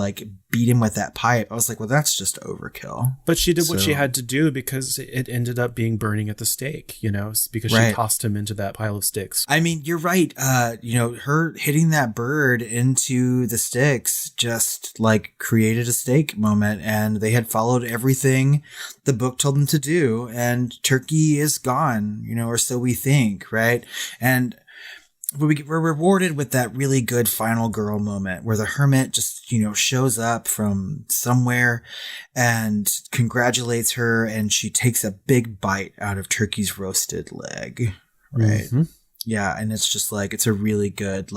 beat him with that pipe. I was like, well, that's just overkill. But she did what she had to do because it ended up being burning at the stake, because she tossed him into that pile of sticks. I mean, you're right. Her hitting that bird into the sticks just created a stake moment, and they had followed everything the book told them to do, and Turkey is gone, or so we think, right? And we're rewarded with that really good final girl moment where the hermit just, shows up from somewhere and congratulates her, and she takes a big bite out of Turkey's roasted leg, right? Mm-hmm. Yeah, and it's just it's a really good,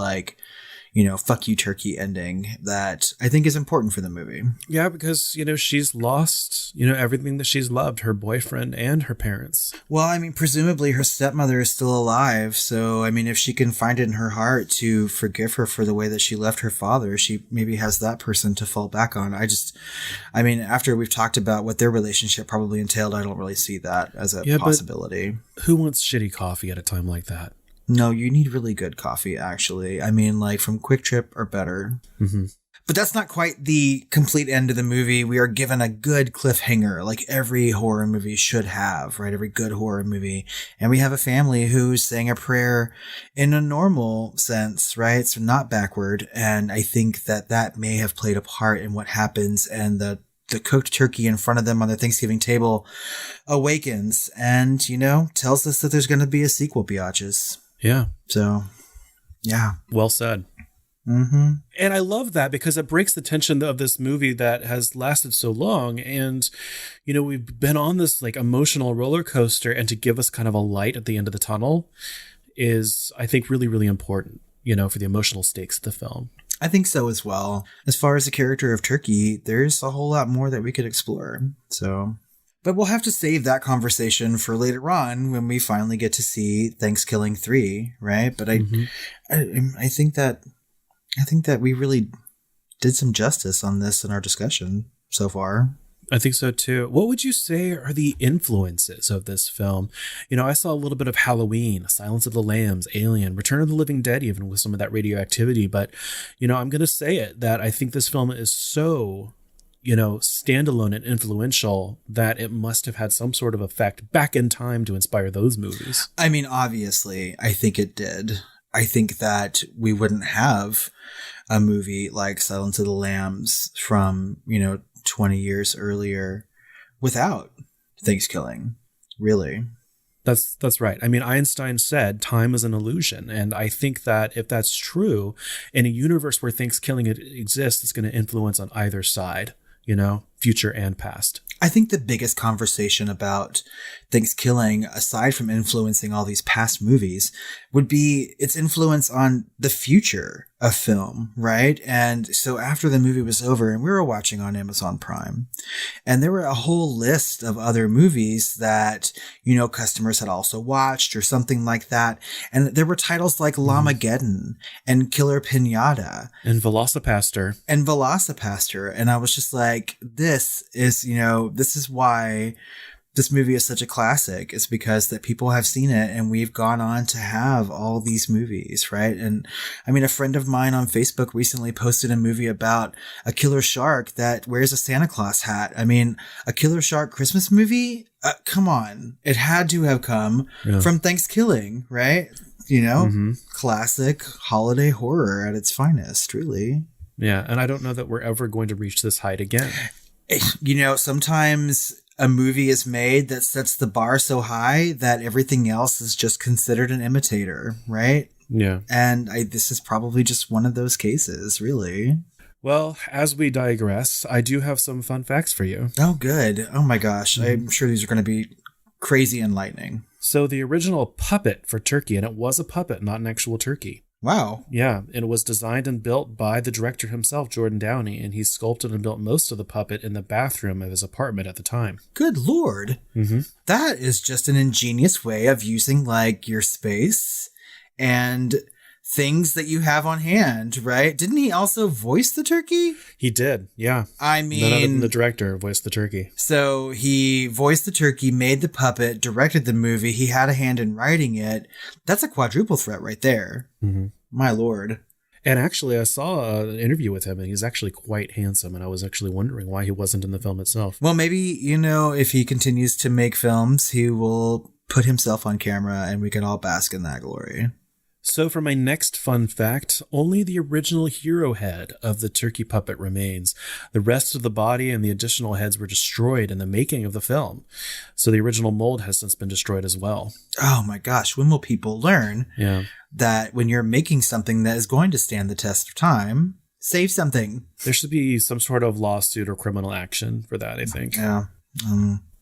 fuck you Turkey ending that I think is important for the movie. Yeah, because, she's lost, everything that she's loved, her boyfriend and her parents. Well, I mean, presumably her stepmother is still alive. So, I mean, if she can find it in her heart to forgive her for the way that she left her father, she maybe has that person to fall back on. After we've talked about what their relationship probably entailed, I don't really see that as a possibility. But who wants shitty coffee at a time like that? No, you need really good coffee, actually. I mean, from Quick Trip or better. Mm-hmm. But that's not quite the complete end of the movie. We are given a good cliffhanger, like every horror movie should have, right? Every good horror movie. And we have a family who's saying a prayer in a normal sense, right? So not backward. And I think that may have played a part in what happens, and the cooked turkey in front of them on the Thanksgiving table awakens and, tells us that there's going to be a sequel, biatches. Yeah. So, yeah. Well said. Mm-hmm. And I love that because it breaks the tension of this movie that has lasted so long. And, we've been on this emotional roller coaster, and to give us kind of a light at the end of the tunnel is, I think, really, really important, for the emotional stakes of the film. I think so as well. As far as the character of Turkey, there's a whole lot more that we could explore. So... But we'll have to save that conversation for later on when we finally get to see Thanksgiving 3, right? But I think that we really did some justice on this in our discussion so far. I think so too. What would you say are the influences of this film? I saw a little bit of Halloween, Silence of the Lambs, Alien, Return of the Living Dead, even with some of that radioactivity. But, I'm going to say it, that I think this film is so... standalone and influential that it must have had some sort of effect back in time to inspire those movies. I mean, obviously, I think it did. I think that we wouldn't have a movie like Silence of the Lambs from, 20 years earlier without Thanksgiving, really. That's right. I mean, Einstein said time is an illusion. And I think that if that's true, in a universe where Thanksgiving exists, it's going to influence on either side. Future and past. I think the biggest conversation about Thanksgiving, aside from influencing all these past movies, would be its influence on the future, a film, right? And so after the movie was over, and we were watching on Amazon Prime, and there were a whole list of other movies that, customers had also watched or something like that. And there were titles like Lamageddon and Killer Pinata And Velocipaster. And I was just like, this is why this movie is such a classic. It's because that people have seen it, and we've gone on to have all these movies, right? And I mean, a friend of mine on Facebook recently posted a movie about a killer shark that wears a Santa Claus hat. I mean, a killer shark Christmas movie? Come on. It had to have come from Thanksgiving, right? Classic holiday horror at its finest, really. Yeah, and I don't know that we're ever going to reach this height again. Sometimes a movie is made that sets the bar so high that everything else is just considered an imitator, right? Yeah. And this is probably just one of those cases, really. Well, as we digress, I do have some fun facts for you. Oh, good. Oh, my gosh. I'm sure these are going to be crazy enlightening. So the original puppet for Turkey, and it was a puppet, not an actual turkey. Wow. Yeah, and it was designed and built by the director himself, Jordan Downey, and he sculpted and built most of the puppet in the bathroom of his apartment at the time. Good Lord. Mm-hmm. That is just an ingenious way of using, your space and things that you have on hand, right? Didn't he also voice the turkey? He did, yeah. I mean, none other than the director voiced the turkey. So he voiced the turkey, made the puppet, directed the movie. He had a hand in writing it. That's a quadruple threat right there. Mm-hmm. My Lord. And actually, I saw an interview with him, and he's actually quite handsome. And I was actually wondering why he wasn't in the film itself. Well, maybe, if he continues to make films, he will put himself on camera and we can all bask in that glory. So for my next fun fact, only the original hero head of the turkey puppet remains. The rest of the body and the additional heads were destroyed in the making of the film. So the original mold has since been destroyed as well. Oh my gosh, when will people learn that when you're making something that is going to stand the test of time, save something? There should be some sort of lawsuit or criminal action for that, I think. Yeah.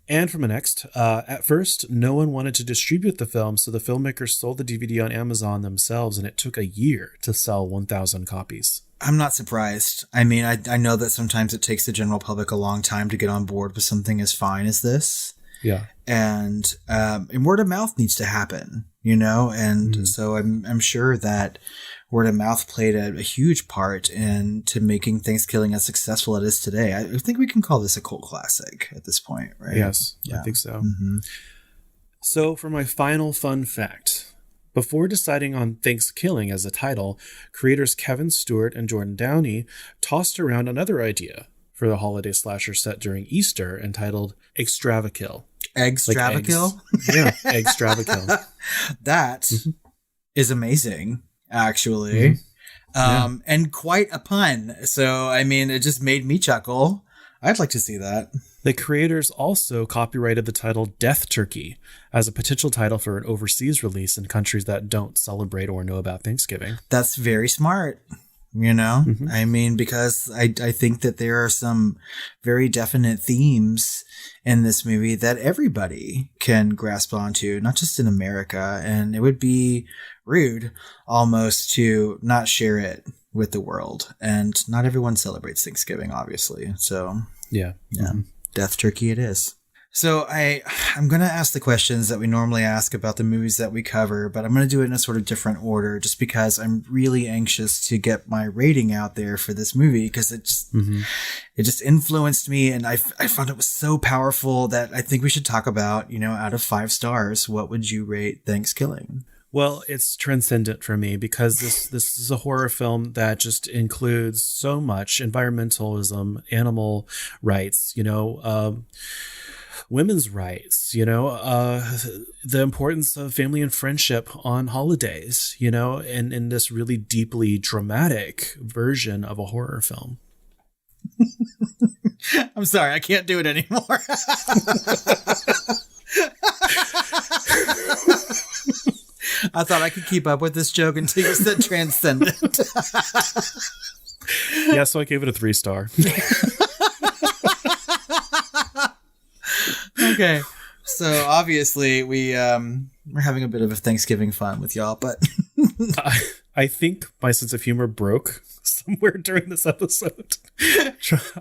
And for my next, at first, no one wanted to distribute the film, so the filmmakers sold the DVD on Amazon themselves, and it took a year to sell 1,000 copies. I'm not surprised. I mean, I know that sometimes it takes the general public a long time to get on board with something as fine as this. Yeah. And word of mouth needs to happen, and so I'm sure that word of mouth played a huge part into making Thanksgiving as successful as it is today. I think we can call this a cult classic at this point, right? Yes, yeah. I think so. Mm-hmm. So for my final fun fact, before deciding on Thanksgiving as a title, creators Kevin Stewart and Jordan Downey tossed around another idea for the holiday slasher set during Easter entitled Extravakill. Extravakill? Yeah, Extravakill. That is amazing. Actually, and quite a pun. So, I mean, it just made me chuckle. I'd like to see that. The creators also copyrighted the title Death Turkey as a potential title for an overseas release in countries that don't celebrate or know about Thanksgiving. That's very smart. I mean, because I think that there are some very definite themes in this movie that everybody can grasp onto, not just in America. And it would be rude almost to not share it with the world. And not everyone celebrates Thanksgiving, obviously. So, yeah. Death Turkey it is. So I'm going to ask the questions that we normally ask about the movies that we cover, but I'm going to do it in a sort of different order just because I'm really anxious to get my rating out there for this movie because it just influenced me. And I found it was so powerful that I think we should talk about, out of 5 stars, what would you rate Thanksgiving? Well, it's transcendent for me because this is a horror film that just includes so much environmentalism, animal rights, women's rights, the importance of family and friendship on holidays, and in this really deeply dramatic version of a horror film. I'm sorry, I can't do it anymore. I thought I could keep up with this joke until you said transcendent. Yeah, so I gave it a 3-star. Okay, so obviously we're having a bit of a Thanksgiving fun with y'all, but I think my sense of humor broke somewhere during this episode.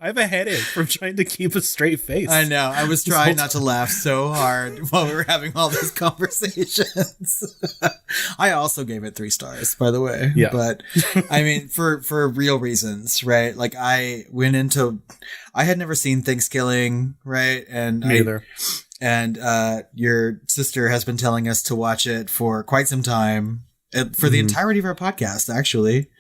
I have a headache from trying to keep a straight face. I know. I was trying not to laugh so hard while we were having all these conversations. I also gave it 3 stars, by the way. Yeah. But I mean, for real reasons, right? Like I had never seen Thanksgiving, right? And Me either. And your sister has been telling us to watch it for quite some time, for the entirety of our podcast, actually.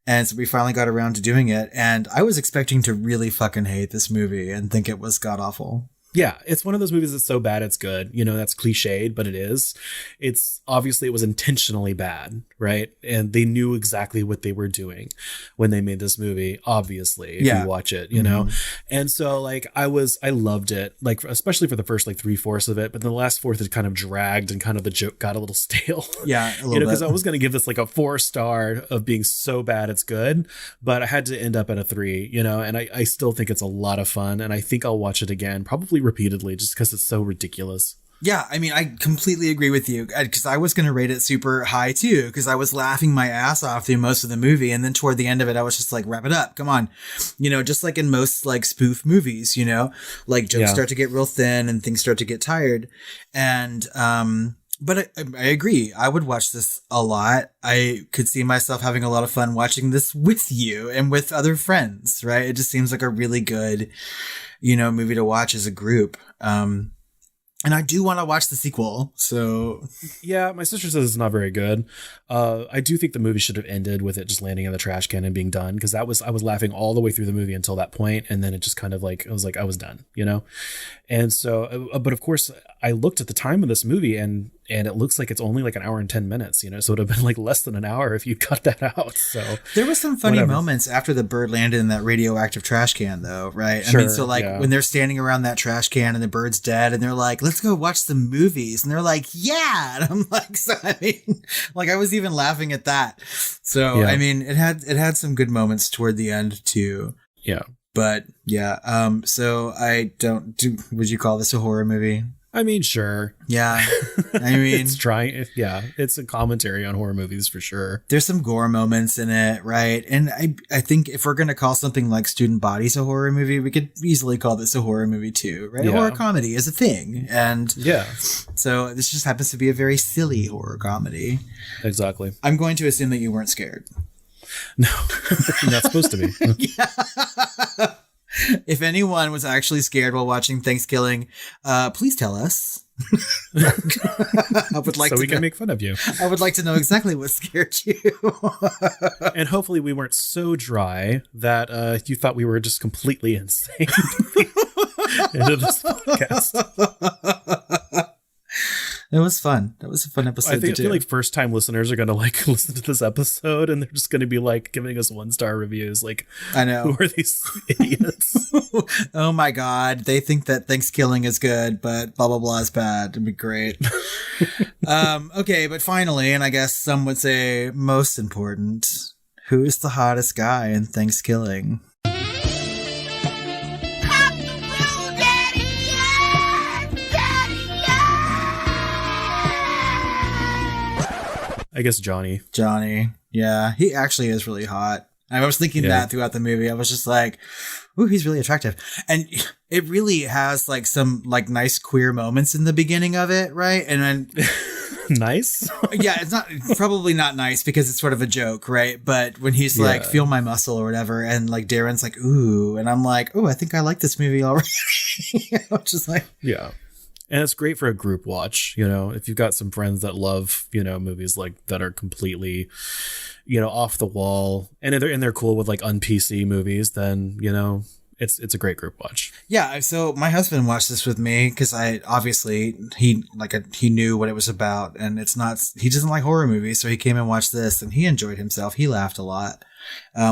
And so we finally got around to doing it. And I was expecting to really fucking hate this movie and think it was god awful. Yeah, it's one of those movies that's so bad it's good. You know, that's cliched, but it is. It's obviously it was intentionally bad, right? And they knew exactly what they were doing when they made this movie, obviously, if you watch it, you know? And so like I loved it, like especially for the first like 3/4 of it, but the last fourth it kind of dragged and kind of the joke got a little stale. Yeah, a little you know, because bit. I was going to give this like a 4-star of being so bad it's good, but I had to end up at a 3, you know, and I still think it's a lot of fun. And I think I'll watch it again, probably repeatedly, just because it's so ridiculous. Yeah, I mean, I completely agree with you, because I was going to rate it super high too, because I was laughing my ass off through most of the movie. And then toward the end of it, I was just like, wrap it up. Come on. You know, just like in most like spoof movies, you know, like jokes start to get real thin and things start to get tired. And, but I agree. I would watch this a lot. I could see myself having a lot of fun watching this with you and with other friends, right? It just seems like a really good, you know, movie to watch as a group. And I do want to watch the sequel. So yeah, my sister says it's not very good. I do think the movie should have ended with it just landing in the trash can and being done, because I was laughing all the way through the movie until that point, and then it just kind of like I was done, you know. And so, but of course, I looked at the time of this movie, and it looks like it's only like an hour and 10 minutes, you know. So it would have been like less than an hour if you cut that out. So there was some funny moments after the bird landed in that radioactive trash can, though, right? Sure, I mean, so like when they're standing around that trash can and the bird's dead, and they're like, "Let's go watch some movies," and they're like, "Yeah," and I'm like, so I mean, like I was even laughing at that. So I mean, it had some good moments toward the end too. Yeah, but yeah. So would you call this a horror movie? I mean, sure. Yeah. I mean, it's a commentary on horror movies for sure. There's some gore moments in it, right? And I think if we're going to call something like Student Bodies a horror movie, we could easily call this a horror movie too, right? Yeah. Horror comedy is a thing. And yeah. So this just happens to be a very silly horror comedy. Exactly. I'm going to assume that you weren't scared. No, you're not supposed to be. Yeah. If anyone was actually scared while watching Thanksgiving, please tell us. I would like so to we can make fun of you. I would like to know exactly what scared you. And hopefully we weren't so dry that you thought we were just completely insane into this podcast. It was fun. That was a fun episode. I feel like first time listeners are going to like listen to this episode and they're just going to be like giving us 1-star reviews. Like, I know. Who are these idiots? Oh my God. They think that Thanksgiving is good, but blah, blah, blah is bad. It'd be great. Okay. But finally, and I guess some would say most important, who is the hottest guy in Thanksgiving? I guess Johnny. Yeah, he actually is really hot. I was thinking that throughout the movie. I was just like, ooh, he's really attractive. And it really has like some like nice queer moments in the beginning of it, right? And then nice? Yeah, it's probably not nice because it's sort of a joke, right? But when he's like, feel my muscle or whatever, and like Darren's like, ooh, and I'm like, oh, I think I like this movie already. Just like, yeah. And it's great for a group watch, you know, if you've got some friends that love, you know, movies like that are completely, you know, off the wall and they're cool with like un-PC movies, then, you know, it's a great group watch. Yeah. So my husband watched this with me because he knew what it was about, and he doesn't like horror movies. So he came and watched this and he enjoyed himself. He laughed a lot.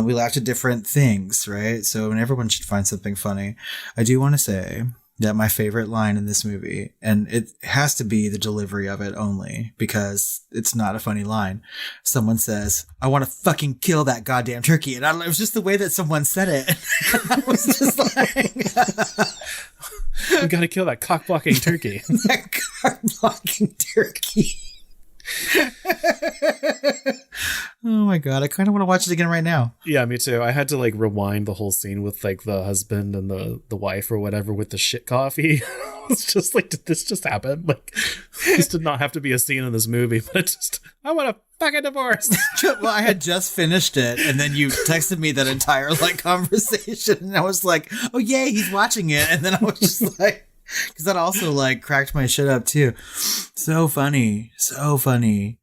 We laughed at different things, right? So everyone should find something funny. I do want to say that my favorite line in this movie, and it has to be the delivery of it only because it's not a funny line. Someone says, "I want to fucking kill that goddamn turkey." And I don't know, it was just the way that someone said it. I was just like, we got to kill that cock-blocking turkey. That cock-blocking turkey. my God. I kind of want to watch it again right now. Yeah, me too. I had to like rewind the whole scene with like the husband and the wife or whatever with the shit coffee. It's just like, did this just happen? Like, this did not have to be a scene in this movie, but it just, I want a fucking divorce. Well, I had just finished it, and then you texted me that entire like conversation, and I was like, oh yay, he's watching it. And then I was just like, because that also like cracked my shit up too. So funny. So funny.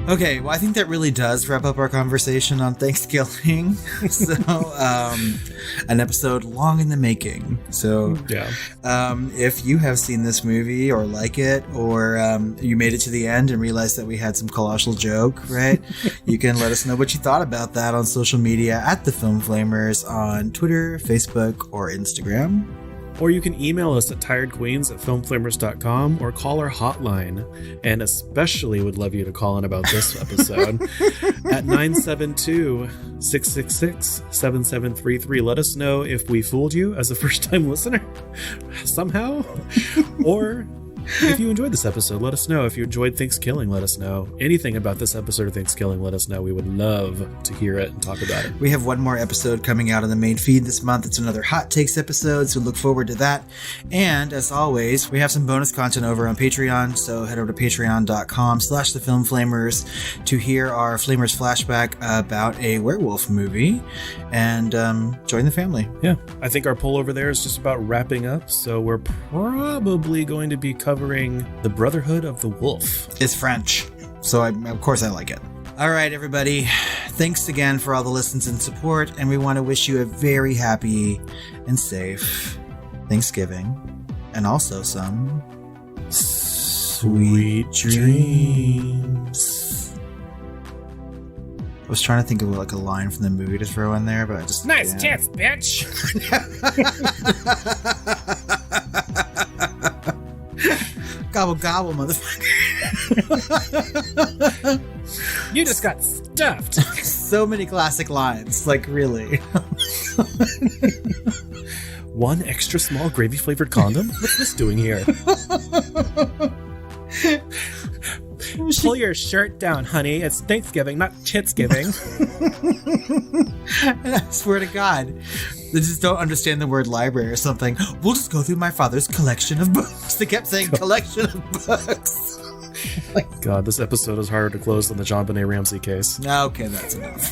Okay, well, I think that really does wrap up our conversation on Thanksgiving. So, an episode long in the making. So, Yeah. If you have seen this movie or like it, or you made it to the end and realized that we had some colossal joke, right? You can let us know what you thought about that on social media at The Film Flamers on Twitter, Facebook, or Instagram. Or you can email us at tiredqueens@filmflamers.com or call our hotline. And especially would love you to call in about this episode at 972-666-7733. Let us know if we fooled you as a first-time listener somehow. Or if you enjoyed this episode, let us know. If you enjoyed Thanksgiving, let us know. Anything about this episode of Thanksgiving, let us know. We would love to hear it and talk about it. We have one more episode coming out on the main feed this month. It's another Hot Takes episode, so look forward to that. And as always, we have some bonus content over on Patreon, so head over to patreon.com/thefilmflamers to hear our Flamers flashback about a werewolf movie and join the family. Yeah, I think our poll over there is just about wrapping up, so we're probably going to be covering The Brotherhood of the Wolf. It's French, so of course I like it. All right, everybody. Thanks again for all the listens and support, and we want to wish you a very happy and safe Thanksgiving, and also some sweet dreams. I was trying to think of like a line from the movie to throw in there, but I just... Nice tits, bitch. Gobble, gobble, motherfucker. You just got stuffed. So many classic lines, like really. One extra small gravy-flavored condom? What's this doing here? Pull your shirt down, honey. It's Thanksgiving, not Chitsgiving. And I swear to God, they just don't understand the word library or something. We'll just go through my father's collection of books. They kept saying collection of books. God, this episode is harder to close than the JonBenet Ramsey case. Okay, that's enough.